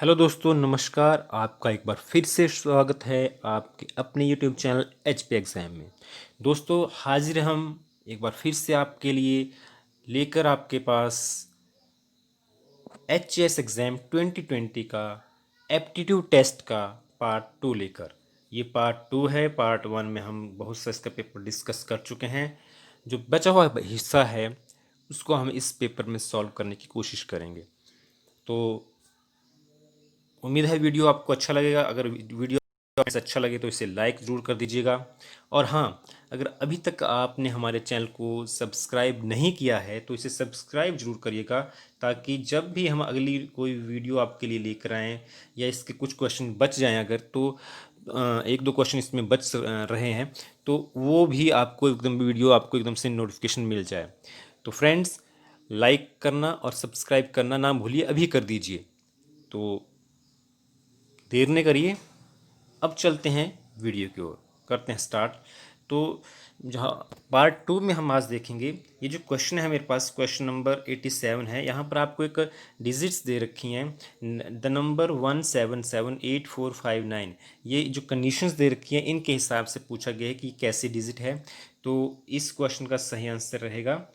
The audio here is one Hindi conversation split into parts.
हेलो दोस्तों, नमस्कार। आपका एक बार फिर से स्वागत है आपके अपने YouTube channel H P exam में। दोस्तों, हाजिर हम एक बार फिर से आपके लिए लेकर आपके पास एच एस एग्ज़ाम 2020 का एप्टीट्यूड टेस्ट का पार्ट 2 लेकर। ये पार्ट 2 है। पार्ट 1 में हम बहुत सा इसका पेपर डिस्कस कर चुके हैं। जो बचा हुआ हिस्सा है उसको हम इस पेपर में सॉल्व करने की कोशिश करेंगे। तो उम्मीद है वीडियो आपको अच्छा लगेगा। अगर वीडियो आपको अच्छा लगे तो इसे लाइक ज़रूर कर दीजिएगा। और हाँ, अगर अभी तक आपने हमारे चैनल को सब्सक्राइब नहीं किया है तो इसे सब्सक्राइब ज़रूर करिएगा, ताकि जब भी हम अगली कोई वीडियो आपके लिए लेकर आएँ या इसके कुछ क्वेश्चन बच जाएँ अगर तो एक दो क्वेश्चन इसमें बच रहे हैं तो वो भी आपको एकदम वीडियो आपको एकदम से नोटिफिकेशन मिल जाए। तो फ्रेंड्स, लाइक करना और सब्सक्राइब करना ना भूलिए, अभी कर दीजिए। तो देर न करिए, अब चलते हैं वीडियो की ओर, करते हैं स्टार्ट। तो जहाँ पार्ट 2 में हम आज देखेंगे, ये जो क्वेश्चन है मेरे पास क्वेश्चन नंबर 87 है। यहाँ पर आपको एक डिजिट्स दे रखी हैं, द नंबर 1778459। ये जो कंडीशंस दे रखी हैं इनके हिसाब से पूछा गया है कि कैसी डिजिट है। तो इस क्वेश्चन का सही आंसर रहेगा,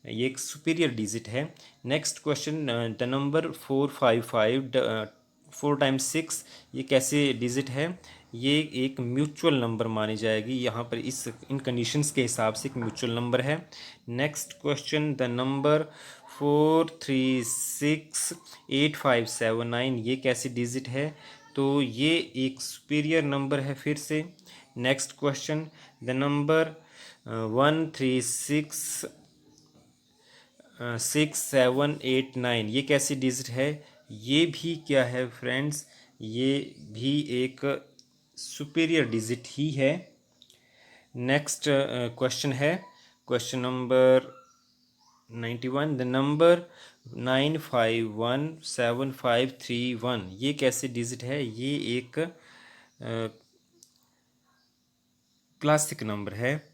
ये एक सुपीरियर डिजिट है। Next question, the number 455 4 times 6, ये कैसे डिजिट है। ये एक म्यूचुअल नंबर मानी जाएगी। यहाँ पर इस इन कंडीशंस के हिसाब से एक म्यूचुअल नंबर है। नेक्स्ट क्वेश्चन, द नंबर 4368579, ये कैसी डिजिट है। तो ये एक सुपीरियर नंबर है फिर से। नेक्स्ट क्वेश्चन, द नंबर 1366789, ये कैसी डिजिट है। ये भी क्या है फ्रेंड्स, ये भी एक सुपीरियर डिजिट ही है। नेक्स्ट क्वेश्चन है क्वेश्चन नंबर 91, द नंबर 951751, ये कैसे डिजिट है। ये एक क्लासिक नंबर है।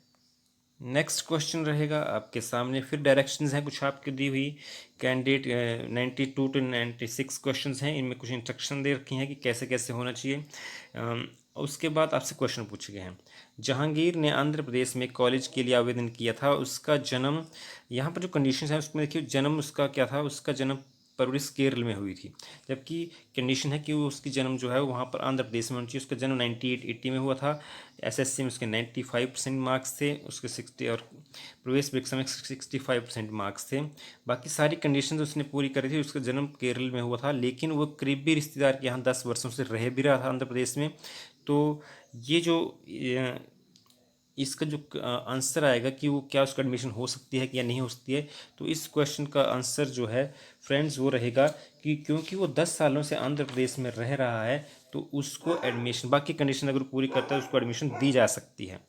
नेक्स्ट क्वेश्चन रहेगा आपके सामने, फिर डायरेक्शंस हैं कुछ आपकी दी हुई। कैंडिडेट 92 to 96 क्वेश्चंस हैं, इनमें कुछ इंस्ट्रक्शन दे रखी हैं कि कैसे कैसे होना चाहिए। उसके बाद आपसे क्वेश्चन पूछे गए हैं, जहांगीर ने आंध्र प्रदेश में कॉलेज के लिए आवेदन किया था, उसका जन्म, यहाँ पर जो कंडीशंस हैं उसमें देखिए जन्म उसका क्या था, उसका जन्म परवरिश केरल में हुई थी। जबकि कंडीशन है कि वो उसकी जन्म जो है वहाँ पर आंध्र प्रदेश में होनी चाहिए। उसका जन्म 98-80 में हुआ था। एसएससी में उसके 95% मार्क्स थे, उसके 60 और प्रवेश परीक्षा में 65% मार्क्स थे। बाकी सारी कंडीशंस उसने पूरी करी थी। उसका जन्म केरल में हुआ था, लेकिन वो करीबी रिश्तेदार के यहाँ 10 वर्षों से रह भी रहा था आंध्र प्रदेश में। तो ये जो इसका जो आंसर आएगा कि वो क्या उसका एडमिशन हो सकती है कि या नहीं हो सकती है, तो इस क्वेश्चन का आंसर जो है फ्रेंड्स वो रहेगा कि क्योंकि वो 10 सालों से आंध्र प्रदेश में रह रहा है तो उसको एडमिशन, बाकी कंडीशन अगर पूरी करता है उसको एडमिशन दी जा सकती है।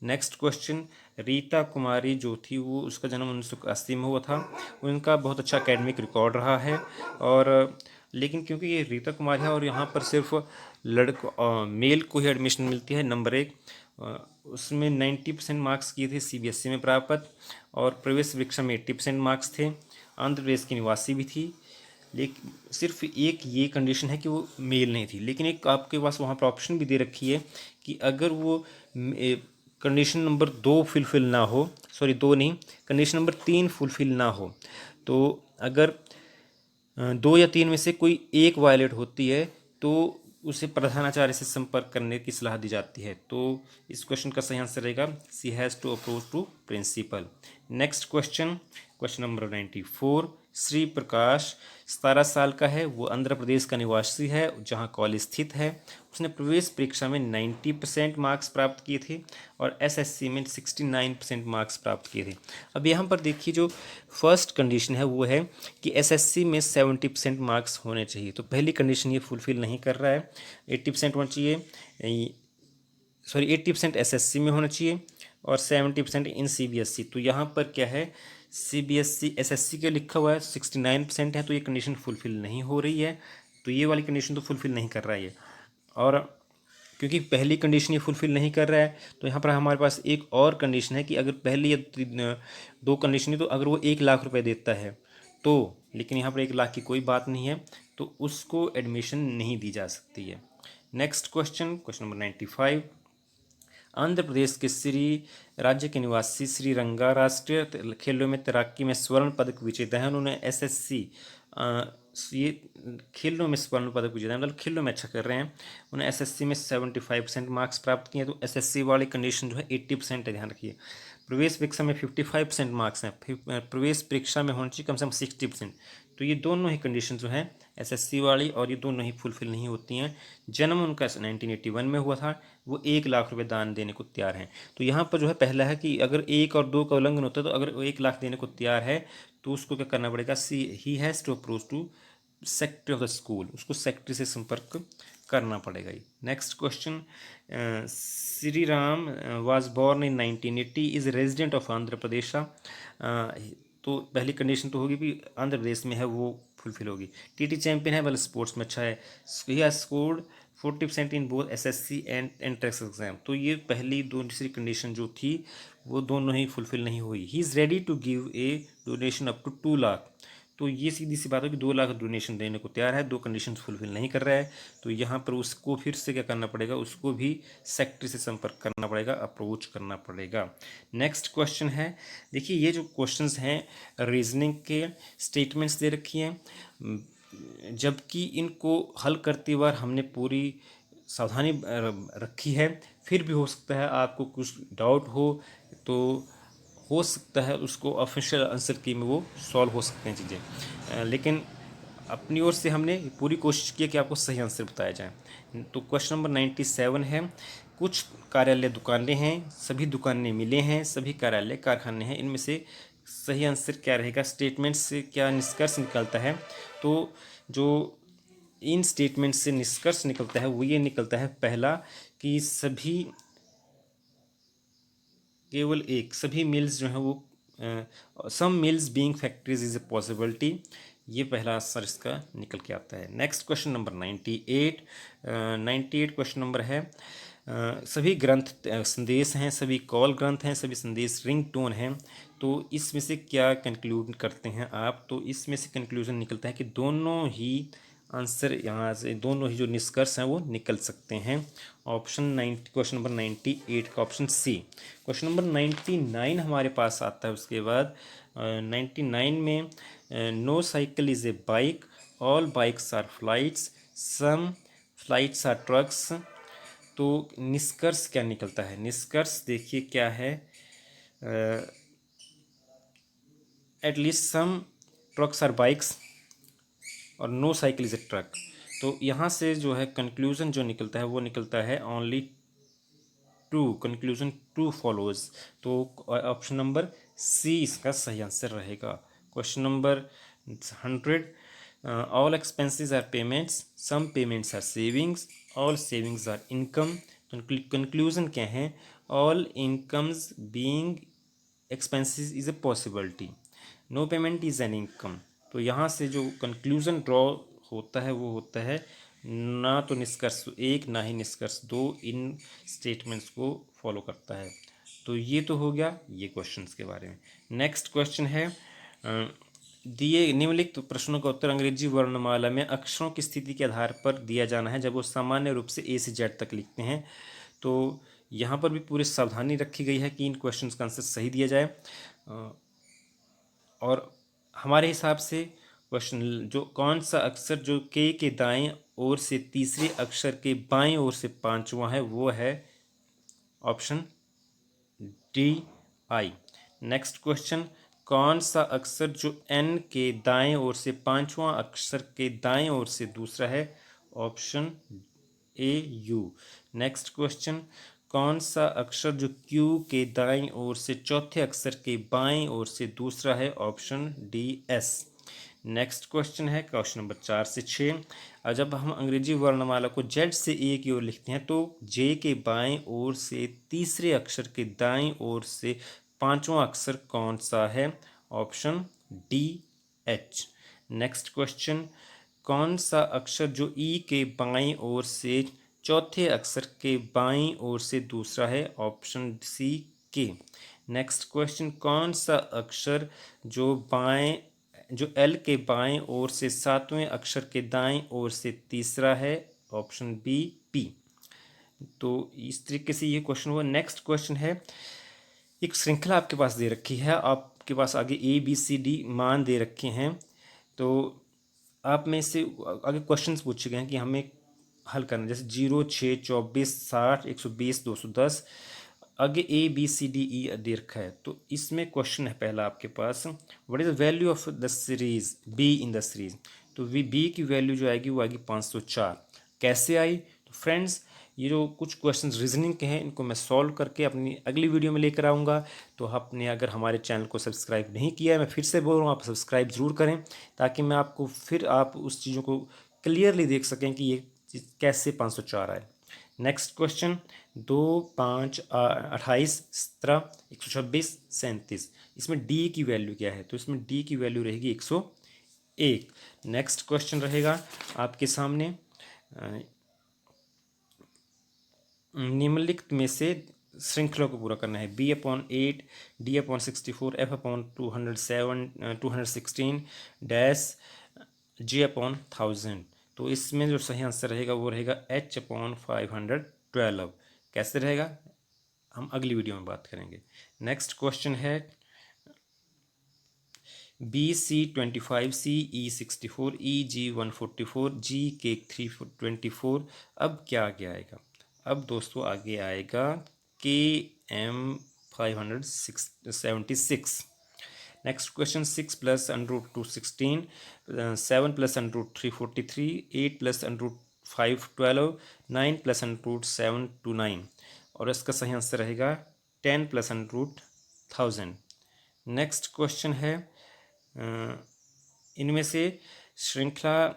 नेक्स्ट क्वेश्चन, रीता कुमारी जो थी वो उसका जन्म 1980 में हुआ था। उनका बहुत अच्छा एकेडमिक रिकॉर्ड रहा है। और लेकिन क्योंकि ये रीता कुमारी है और यहाँ पर सिर्फ लड़कों मेल को ही एडमिशन मिलती है, नंबर 1, उसमें 90% मार्क्स किए थे सीबीएसई में प्राप्त, और प्रवेश परीक्षा में 80% मार्क्स थे। आंध्र प्रदेश की निवासी भी थी, लेकिन सिर्फ एक ये कंडीशन है कि वो मेल नहीं थी। लेकिन एक आपके पास वहाँ पर ऑप्शन भी दे रखी है कि अगर वो कंडीशन नंबर 2 फुलफिल ना हो, सॉरी 2 नहीं, कंडीशन नंबर 3 फुलफिल ना हो, तो अगर 2 या 3 में से कोई एक वायलेट होती है तो उसे प्रधानाचार्य से संपर्क करने की सलाह दी जाती है। तो इस क्वेश्चन का सही आंसर रहेगा C has to approach to principal. Next question, question number 94, Shri Prakash 17 साल का है, वो आंध्र प्रदेश का निवासी है जहाँ कॉलेज स्थित है। उसने प्रवेश परीक्षा में 90% मार्क्स प्राप्त किए थे और एसएससी में 69% मार्क्स प्राप्त किए थे। अब यहाँ पर देखिए जो फर्स्ट कंडीशन है वो है कि एसएससी में 70% मार्क्स होने चाहिए। तो पहली कंडीशन ये फुलफिल नहीं कर रहा है। 80% होना चाहिए, सॉरी 80% एसएससी में होना चाहिए और 70% इन सीबीएसई। तो यहाँ पर क्या है, सीबीएसई एसएससी के लिखा हुआ है 69% है, तो ये कंडीशन फुलफिल नहीं हो रही है। तो ये वाली कंडीशन तो फुलफिल नहीं कर रहा है ये। और क्योंकि पहली कंडीशन ये फुलफिल नहीं कर रहा है तो यहाँ पर हमारे पास एक और कंडीशन है कि अगर पहली या 2 कंडीशन है, तो अगर वो 1 लाख रुपए देता है तो लेकिन यहाँ पर 1 लाख की कोई बात नहीं है, तो उसको एडमिशन नहीं दी जा सकती है। Next question, question number 95। Andhra Pradesh के श्री राज्य के निवासी श्री रंगा राष्ट्रीय खेलों में तैराकी में स्वर्ण पदक विजेता है। उन्होंने एसएससी ये खेलों में स्वर्ण पदक विजेता है, मतलब खेलों में अच्छा कर रहे हैं। उन्हें एसएससी में 75% मार्क्स प्राप्त किए, तो एसएससी वाली कंडीशन जो है 80% है, ध्यान रखिए। प्रवेश परीक्षा में 55% मार्क्स हैं, प्रवेश परीक्षा में होना चाहिए कम से कम 60%। तो ये दोनों ही कंडीशन जो है एसएससी वाली, और ये दोनों ही फुलफिल नहीं होती हैं। जन्म उनका 1981 में हुआ था। वो 1 लाख रुपए दान देने को तैयार हैं। तो यहाँ पर जो है पहला है कि अगर 1 और 2 का उल्लंघन होता है, तो अगर वो 1 लाख देने को तैयार है तो उसको क्या करना पड़ेगा, he has to approach to secretary of the school, उसको सेक्रेटरी से संपर्क करना पड़ेगा। Next question, Shri Ram was born in 1980, is resident of Andhra Pradesh. तो पहली कंडीशन तो होगी भी आंध्र प्रदेश में है, वो फुलफिल होगी। टीटी चैंपियन है, मतलब स्पोर्ट्स में अच्छा है। He has scored 40% in both SSC and entrance exam. तो ये पहली दूसरी कंडीशन जो थी वो दोनों ही फुलफिल नहीं हुई। He is ready to give a donation up to 2 lakh. तो ये सीधी सी बात है कि 2 लाख डोनेशन देने को तैयार है, 2 कंडीशन फुलफिल नहीं कर रहा है, तो यहाँ पर उसको फिर से क्या करना पड़ेगा, उसको भी सेक्रेटरी से संपर्क करना पड़ेगा, अप्रोच करना पड़ेगा। नेक्स्ट क्वेश्चन है, देखिए ये जो क्वेश्चंस हैं रीजनिंग के स्टेटमेंट्स दे रखी हैं, जबकि इनको हल करते बार हमने पूरी सावधानी रखी है। फिर भी हो सकता है आपको कुछ डाउट हो सकता है उसको ऑफिशियल आंसर की में वो सॉल्व हो सकते हैं चीज़ें, लेकिन अपनी ओर से हमने पूरी कोशिश की है कि आपको सही आंसर बताया जाए। तो क्वेश्चन नंबर 97 है, कुछ कार्यालय दुकानें हैं, सभी दुकानें मिले हैं, सभी कार्यालय कारखाने हैं, इनमें से सही आंसर क्या रहेगा, स्टेटमेंट से क्या निष्कर्ष निकलता है। तो जो इन स्टेटमेंट से निष्कर्ष निकलता है वो ये निकलता है, पहला कि केवल एक सभी मिल्स जो है वो some mills being factories is a possibility, ये पहला आंसर इसका निकल के आता है। Next question number 98 question number है, सभी ग्रंथ संदेश हैं, सभी कॉल ग्रंथ हैं, सभी संदेश रिंग टोन हैं। तो इसमें से क्या कंक्लूड करते हैं आप, तो इसमें से कंक्लूजन निकलता है कि दोनों ही आंसर यहाँ से, दोनों ही जो निष्कर्ष हैं वो निकल सकते हैं। क्वेश्चन नंबर 98 का ऑप्शन सी। क्वेश्चन नंबर 99 हमारे पास आता है उसके बाद। 99 में, no cycle is a bike, all bikes are flights, some flights are trucks. तो निष्कर्ष क्या निकलता है, निष्कर्ष देखिए क्या है, at least some trucks are bikes और no cycle is a truck. तो यहाँ से जो है कंक्लूजन जो निकलता है वो निकलता है only two, conclusion two follows. तो ऑप्शन नंबर सी इसका सही आंसर रहेगा। Question number 100, all expenses are payments, some payments are savings, all savings are income. Conclusion क्या है, all incomes being expenses is a possibility, no payment is an income. तो यहाँ से जो कंक्लूजन ड्रॉ होता है वो होता है ना तो निष्कर्ष एक ना ही निष्कर्ष दो इन स्टेटमेंट्स को फॉलो करता है। तो ये तो हो गया ये क्वेश्चंस के बारे में। नेक्स्ट क्वेश्चन है, दिए निम्नलिखित प्रश्नों का उत्तर अंग्रेजी वर्णमाला में अक्षरों की स्थिति के आधार पर दिया जाना है जब वो सामान्य रूप से ए से जेड तक लिखते हैं। तो यहाँ पर भी पूरी सावधानी रखी गई है कि इन क्वेश्चंस का आंसर सही दिया जाए, और हमारे हिसाब से क्वेश्चन जो कौन सा अक्षर जो के दाएं ओर से तीसरे अक्षर के बाएं ओर से पांचवा है वो है option D I. Next question, कौन सा अक्षर जो एन के दाएं ओर से पांचवा अक्षर के दाएं ओर से दूसरा है, option A you. Next question, कौन सा अक्षर जो क्यू के दाईं ओर से चौथे अक्षर के बाएं ओर से दूसरा है, option D S. Next question है क्वेश्चन नंबर 4 से 6, और जब हम अंग्रेजी वर्णमाला को जेड से ए की ओर लिखते हैं तो जे के बाएं ओर से तीसरे अक्षर के दाईं ओर से पांचवा अक्षर कौन सा है, option D H. Next question, कौन सा अक्षर जो ई के बाईं ओर से चौथे अक्षर के बाईं ओर से दूसरा है, ऑप्शन सी के। नेक्स्ट क्वेश्चन, कौन सा अक्षर जो बाएं जो एल के बाएं ओर से सातवें अक्षर के दाएं ओर से तीसरा है, ऑप्शन बी पी। तो इस तरीके से ये क्वेश्चन हुआ। नेक्स्ट क्वेश्चन है, एक श्रृंखला आपके पास दे रखी है, आपके पास आगे ए बी सी डी मान दे रखे हैं। तो आप में से आगे क्वेश्चंस पूछे गए हैं कि हमें हल करना है, जैसे 0, 6, 24, 60, 120, 210, आगे A B C D E दे रखा है। तो इसमें क्वेश्चन है पहला आपके पास, what is the value of the series B in the series. तो बी की वैल्यू जो आएगी वो आएगी 504। कैसे आई? तो फ्रेंड्स, ये जो कुछ क्वेश्चंस रीजनिंग के हैं इनको मैं सॉल्व करके अपनी अगली वीडियो में लेकर आऊँगा। तो आपने अगर हमारे चैनल को सब्सक्राइब नहीं किया है, मैं फिर से बोल रहा हूँ, आप सब्सक्राइब ज़रूर करें, ताकि मैं आपको फिर आप उस चीज़ों को क्लियरली देख सकें कि ये चीज़ कैसे 504 आए। नेक्स्ट क्वेश्चन, 2, 5, 28, 17, 126, 37, इसमें डी की वैल्यू क्या है? तो इसमें डी की वैल्यू रहेगी 101। नेक्स्ट क्वेश्चन रहेगा आपके सामने, निम्नलिखित में से श्रृंखला को पूरा करना है। B/8, D/64, F/207, 216 dash J/1000। तो इसमें जो सही आंसर रहेगा वो रहेगा H/512। कैसे रहेगा हम अगली वीडियो में बात करेंगे। नेक्स्ट क्वेश्चन है BC25, CE64, EG144, GK324। अब क्या आगे आएगा? अब दोस्तों आगे आएगा KM576। Next question, 6 + √2 16, 7 + √3 43, 8 + √5 12, 9 + √7 29। और इसका सही आंसर रहेगा 10 + √1000। नेक्स्ट क्वेश्चन है, इनमें से श्रृंखला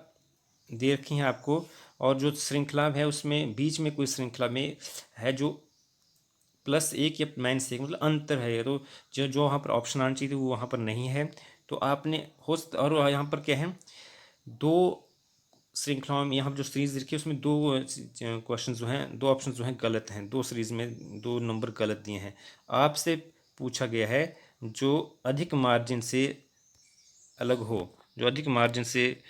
दे रखी हैं आपको, और जो श्रृंखला है उसमें बीच में कोई श्रृंखला में है जो +1 या -1 मतलब अंतर है, तो जो वहाँ पर ऑप्शन आना चाहिए वो वहाँ पर नहीं है। तो आपने और यहाँ पर क्या है, दो श्रृंखलाओं में यहाँ पर जो सीरीज देखिए उसमें दो क्वेश्चन जो हैं, दो ऑप्शन जो हैं गलत हैं, दो सीरीज में 2 नंबर गलत दिए हैं। आपसे पूछा गया है जो अधिक मार्जिन से अलग हो, जो अधिक मार्जिन से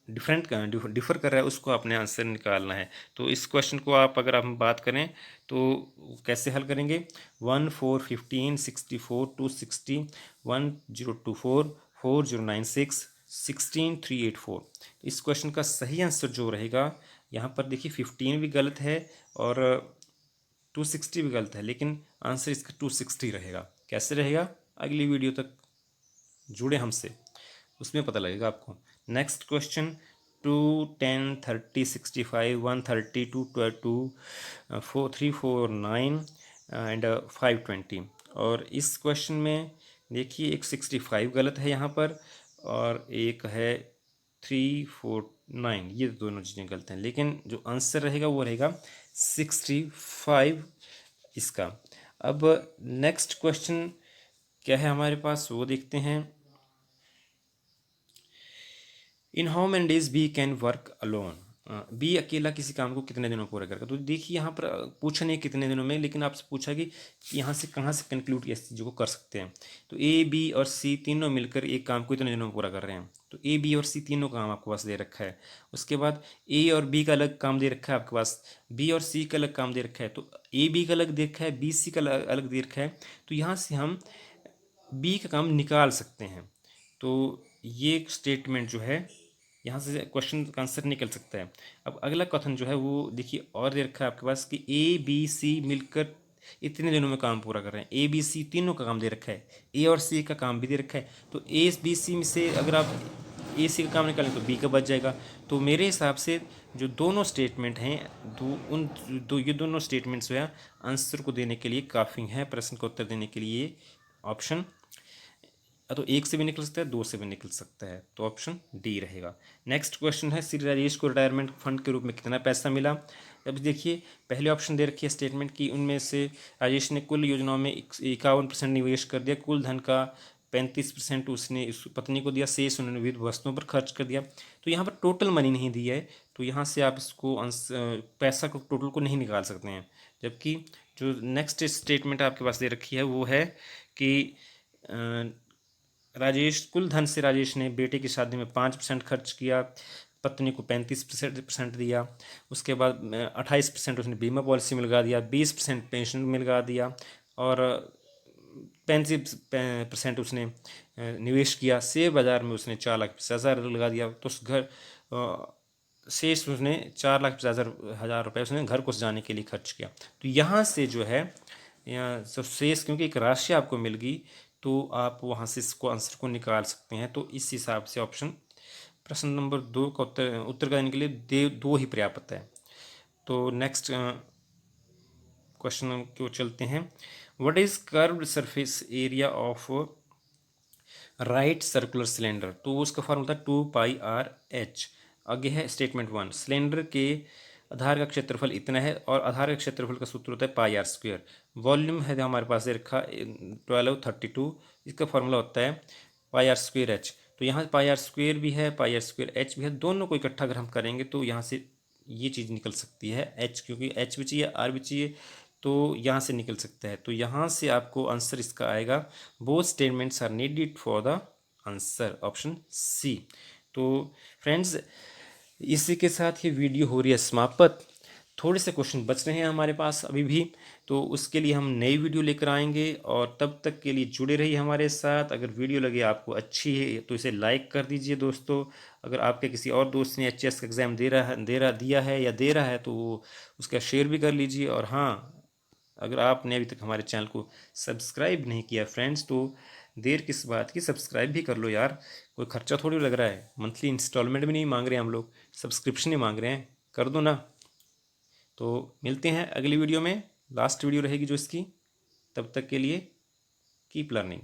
डिफर कर रहा है, उसको अपने आंसर निकालना है। तो इस क्वेश्चन को आप अगर हम बात करें तो कैसे हल करेंगे? 1, 4, 15, 64, 260, 1024, 4096, 16, 384। इस क्वेश्चन का सही आंसर जो रहेगा, यहाँ पर देखिए 15 भी गलत है और 260 भी गलत है, लेकिन आंसर इसका 260 रहेगा। कैसे रहेगा? अगली वीडियो तक जुड़े हमसे, उसमें पता लगेगा आपको। Next question, 2, 10, 30, 65, 130, 222, 4, 3, 4, 9 and 520। और इस क्वेश्चन में देखिए एक 65 गलत है यहाँ पर, और एक है 3, 4, 9, ये दोनों चीज़ें गलत हैं, लेकिन जो आंसर रहेगा वो रहेगा 65 इसका। अब नेक्स्ट क्वेश्चन क्या है हमारे पास वो देखते हैं। In how many days B can work alone. B अकेला किसी काम को कितने दिनों में पूरा करेगा? तो देखिए यहाँ पर पूछा नहीं कितने दिनों में, लेकिन आपसे पूछा कि यहाँ से कहाँ से कंक्लूड इस चीज़ों को कर सकते हैं। तो ए बी और सी तीनों मिलकर एक काम को इतने दिनों में पूरा कर रहे हैं। तो ए बी और सी तीनों काम आपके पास दे रखा है। उसके बाद ए और बी का अलग काम दे रखा है आपके पास, बी और सी का अलग काम दे रखा है। तो ए बी का अलग दे रखा है, बी सी का अलग दे रखा है। तो यहाँ से हम बी का काम निकाल सकते हैं। तो ये स्टेटमेंट जो है, यहाँ से क्वेश्चन का आंसर निकल सकता है। अब अगला कथन जो है वो देखिए और दे रखा है आपके पास कि ए बी सी मिलकर इतने दिनों में काम पूरा कर रहे हैं। ए बी सी तीनों का काम दे रखा है, ए और सी का काम भी दे रखा है। तो ए बी सी में से अगर आप ए सी का काम निकालें तो बी का बच जाएगा। तो मेरे हिसाब से जो दोनों स्टेटमेंट हैं, ये दोनों स्टेटमेंट्स जो है आंसर को देने के लिए काफ़ी हैं, प्रश्न का उत्तर देने के लिए। ऑप्शन तो एक से भी निकल सकता है, दो से भी निकल सकता है, तो ऑप्शन डी रहेगा। नेक्स्ट क्वेश्चन है, श्री राजेश को रिटायरमेंट फंड के रूप में कितना पैसा मिला? अब देखिए पहले ऑप्शन दे रखी है स्टेटमेंट की, उनमें से राजेश ने कुल योजनाओं में 51% निवेश कर दिया, कुल धन का 35% उसने पत्नी को दिया, शेष उन्होंने विविध वस्तुओं पर खर्च कर दिया। तो यहाँ पर टोटल मनी नहीं दी है, तो यहाँ से आप इसको पैसा को टोटल को नहीं निकाल सकते हैं। जबकि जो नेक्स्ट स्टेटमेंट आपके पास दे रखी है वो है कि राजेश, कुल धन से राजेश ने बेटे की शादी में 5% खर्च किया, पत्नी को 35% दिया, उसके बाद 28% उसने बीमा पॉलिसी में लगा दिया, 20% पेंशन में लगा दिया और 35% उसने निवेश किया। शेयर बाजार में उसने 4,50,000 लगा दिया। तो उस घर शेष उसने 4,50,000 रुपये उसने घर को सजाने के लिए खर्च किया। तो यहाँ से जो है यहाँ जो शेष, क्योंकि एक राशि आपको मिल गई तो आप वहाँ से इसको आंसर को निकाल सकते हैं। तो इस हिसाब से ऑप्शन प्रश्न नंबर 2 का उत्तर करने के लिए 2 ही पर्याप्त है। तो नेक्स्ट क्वेश्चन को चलते हैं। What is curved surface area of right circular cylinder? तो उसका फॉर्मूला था 2πr/h। आगे है स्टेटमेंट 1, सिलेंडर के आधार का क्षेत्रफल इतना है और आधार का क्षेत्रफल का सूत्र होता है πr²। वॉल्यूम है हमारे पास रखा 1232, इसका फॉर्मूला होता है πr²h। तो यहाँ πr² भी है, πr²h भी है, दोनों को इकट्ठा अगर हम करेंगे तो यहाँ से ये चीज़ निकल सकती है h, क्योंकि h भी चाहिए r भी चाहिए, तो यहाँ से निकल सकता है। तो यहाँ से आपको आंसर इसका आएगा, both statements are needed for the answer, option C. तो फ्रेंड्स, इसी के साथ ये वीडियो हो रही है समाप्त। थोड़े से क्वेश्चन बच रहे हैं हमारे पास अभी भी, तो उसके लिए हम नई वीडियो लेकर आएंगे और तब तक के लिए जुड़े रहिए हमारे साथ। अगर वीडियो लगे आपको अच्छी है तो इसे लाइक कर दीजिए दोस्तों। अगर आपके किसी और दोस्त ने एचएस का एग्ज़ाम दिया है या दे रहा है तो उसका शेयर भी कर लीजिए। और हाँ, अगर आपने अभी तक हमारे चैनल को सब्सक्राइब नहीं किया फ्रेंड्स, तो देर किस बात की, सब्सक्राइब भी कर लो यार। कोई खर्चा थोड़ी लग रहा है, मंथली इंस्टॉलमेंट भी नहीं मांग रहे हैं हम लोग, सब्सक्रिप्शन ही मांग रहे हैं, कर दो ना। तो मिलते हैं अगली वीडियो में, लास्ट वीडियो रहेगी जो इसकी। तब तक के लिए कीप लर्निंग।